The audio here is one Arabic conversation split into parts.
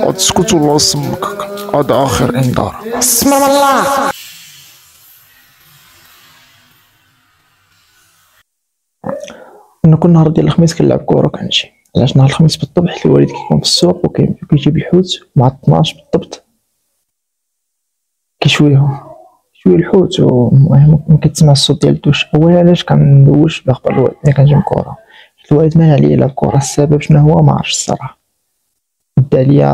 وتسكت ولا سمك، هذا اخر انذار. اسمع الله. كنا كل نهار ديال الخميس كنلعب كورة كنمشي. علاش نهار الخميس بالطبع حيت الوالد كيكون في السوق وكيجيب الحوت مع 12 بالضبط، كيشويهم الحوت. والمهم ملي كتسمع الصوت ديال الدوش، اولا علاش كندوش باخبار الوالد ملي كنجي من الكورة، حيت الوالد مانع عليا يلعب كورة. السبب شنو هو ما عرفتش الصراحة، بدا عليا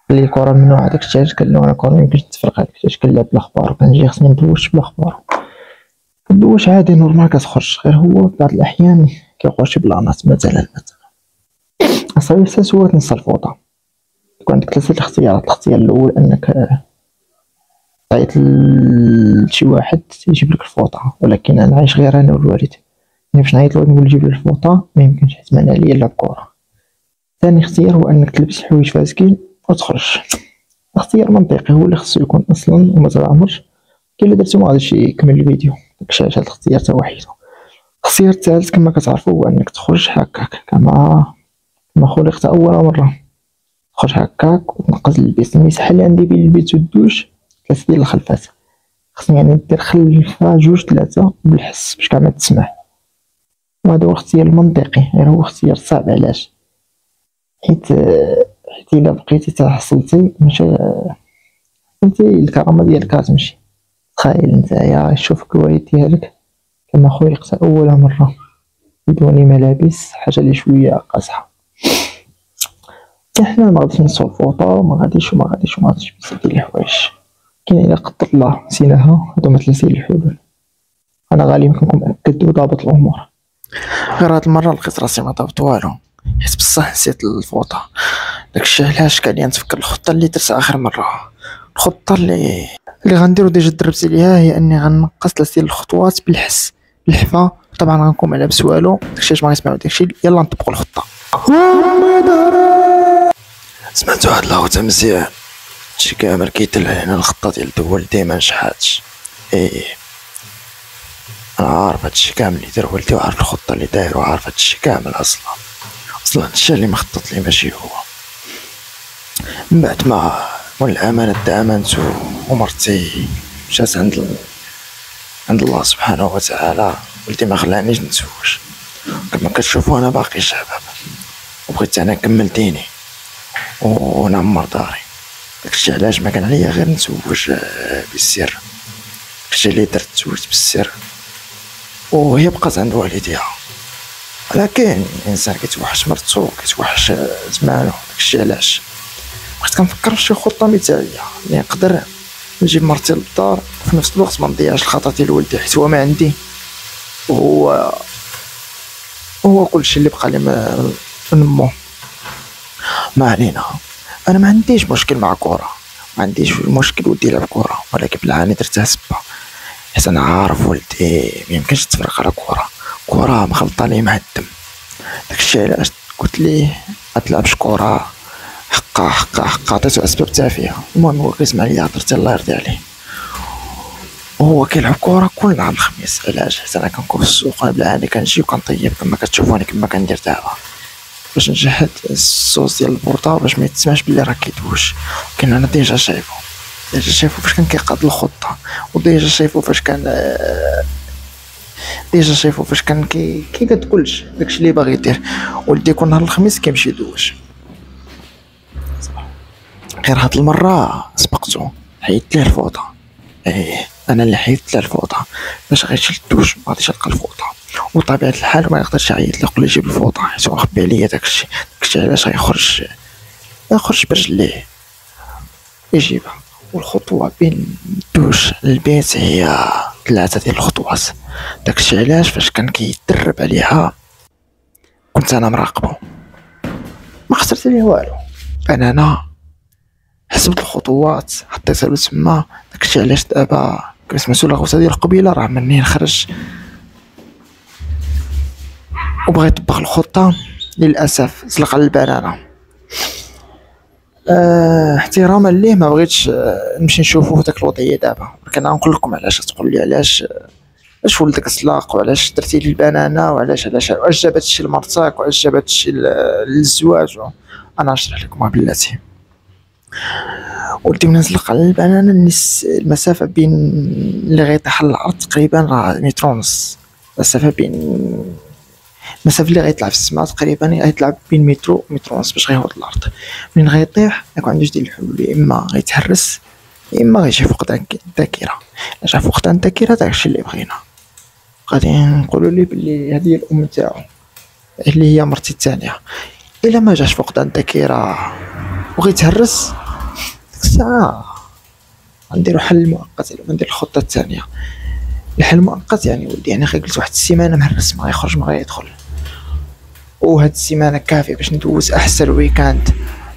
قال لي الكورة ممنوعة داكشي علاش قال لي انا الكورة ميمكنش نتفرج عليك علاش كنلعب بالاخبار، وكنجي خصني ندوش بالاخبار. كندوش عادي نورمال كتخرج، غير هو في بعض الاحيان كيوقعوا شي بلانات. مثلا اصاحبي حتى سولت نص الفوطه، يكون عندك 3 الاختيارات. الاختيار الاول انك تعيط لشي واحد يجيب لك الفوطه، ولكن انا عايش غير انا والوالد، ملي باش نعيط للوالد نقول يجيب لي الفوطه ما يمكنش حيت مانع عليا نلعب كره. ثاني اختيار هو انك تلبس حوايج فاسكين وتخرج. اختيار منطقي هو اللي خصو يكون اصلا وما عمرش كاين اللي درتو ما غاديش يكمل الفيديو. داكشي علاش هاد الاختيار تا وحيدو. الاختيار الثالث كما كتعرفوا هو انك تخرج هكاك كما خلقت اول مره، تخرج هكاك وتنقز البيت. المساحه اللي عندي بين البيت والدوش 3 ديال الخلفات، خصني يعني ندير خلفه 2 3 بالحس باش كاع ما تسمع. وهذا هو الاختيار المنطقي، غير هو اختيار صعب. علاش؟ حيت الا بقيتي تحصلتي ماشي حصلتي الكرامه ديالك غتمشي. تخيل نتايا يشوفك الوالد ديالك كما خلقت اول مره بدون ملابس، حاجه اللي شويه قاصحه. حنا ما غاديش نسوا الفوطه وما غاديش بزاف ديال الحوايج. كاين الا قدر الله نسيناها، هادو 3 ديال الحلول. انا غالبا كنكون مأكد وضابط الامور، غير هاد المره لقيت راسي ما ضابط والو، حيت بصح نسيت الفوطه. داكشي علاش كان لي نتفكر الخطه اللي درت اخر مره. الخطه اللي غنديرو ديجا دربت عليها هي اني غنقص 3 ديال الخطوات بالحس بالحفا. طبعا غنكون ما لابس والو، داكشي علاش ما غنسمعو داكشي. يلا نطبقوا الخطه. سمعتو هاد الهوته مزيان، هادشي كامل كيدل على ان الخطه ديال والدي ما نجحاتش. انا عارف هادشي كامل اللي دار والدي، وعارف الخطه اللي داير، وعارف هادشي كامل. اصلا هادشي اللي مخطط ليه ماشي هو. من بعد ما مول الامانه تامنت ومرتي مشات عند الله سبحانه وتعالى، والدي ما خلانيش نتزوج. كما كتشوفوا انا باقي شباب، وبغيت انا نكمل ديني ونعمر داري. داكشي علاش ما كان عليا غير نتزوج بالسر. داكشي اللي درت، تزوجت بالسر وهي بقات عند والديها. ولكن الانسان كيتوحش مرتو، كيتوحش زمانو. داكشي علاش بقيت كنفكر فشي خطه مثاليه اللي نقدر نجيب مرتي للدار وفي نفس الوقت ما نضيعش الخطا ديال والدي، حيت هو ما عندي، وهو كلشي اللي بقى لي من مو. ما علينا، انا ما عنديش مشكل مع كره، ما عنديش مشكل ودي يلعب كره، ولكن بالعاني درتها سبه. حيت انا عارف ولدي ما يمكنش يتفرج على كره مخلطه ليه مع الدم. داكشي علاش قلت ليه ما تلعبش كره، حقا عطيتو اسباب تافهه. المهم هو كيسمع ليا هضرتي الله يرضي عليه، وهو كيلعب كره كل نهار الخميس. علاش؟ حيت انا كنكون في السوق، انا بالعاني كنجي وكنطيب كما كتشوفوني كما كندير دابا، باش نجحد الصوص ديال البورطه باش ما يتسمعش بلي راه كيدوش. كاين انا ديجا شايفو فاش كان كيقاد الخطه، وديجا شايفو فاش كان كيقاد كلشي داكشي اللي باغي يدير. ولدي كل نهار الخميس كيمشي يدوش. غير هاد المره سبقتو، حيدت ليه الفوطه. انا اللي حيدت ليه الفوطه باش غيمشي للدوش ما غاديش يلقى الفوطه. وطبيعه الحال ما يقدرش يعيط لي يقول لي جيب الفوطه حيت هو مخبي عليا داكشي علاش غيخرج برجليه يجيبها. والخطوه بين الدوش للبيت هي 3 ديال الخطوات. داكشي علاش فاش كان كيدرب عليها كنت انا مراقبه، ما خسرت ليه والو. انا حسبت الخطوات حطيتها له تما. داكشي علاش دابا كما سمعتو الغوصه ديال القبيله راه منين خرج وبغى يطبق الخطه للاسف زلق على البنانه. احتراما ليه ما بغيتش نمشي نشوفو في داك الوضعيه دابا، ولكن غنقول لكم علاش. تقول لي علاش علاش ولدك زلاق، وعلاش درتي لي البنانه، وعلاش جابت الشي لمرتك، وعلاش جابت الشي للزواج. انا نشرح لكم بلاتي. ولدي من نزلق على البنانه، المسافه بين اللي غيطيح على الارض تقريبا راه متر ونص. المسافه اللي غيطلع في السماء تقريبا غيطلع بين متر ونص باش غيهبط الارض. منين غيطيح يكون عنده جوج الحلول، يا اما غيتهرس يا اما غيجي فقدان الذاكره. جا فقدان الذاكره داكشي اللي بغينا. غادي نقولوا لي بلي هذه هي الام تاعو اللي هي مرتي الثانيه. الا ما جاش فقدان الذاكره وغيتهرس، ديك الساعه غنديروا حل مؤقت، ولا ندير الخطه الثانيه. الحل المؤقت يعني ولدي يعني غيجلس واحد السيمانه مهرس، ما غيخرج ما غيدخل، وهاد السيمانه كافيه باش ندوز احسن ويكاند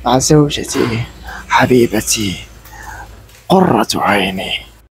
مع زوجتي حبيبتي قرة عيني.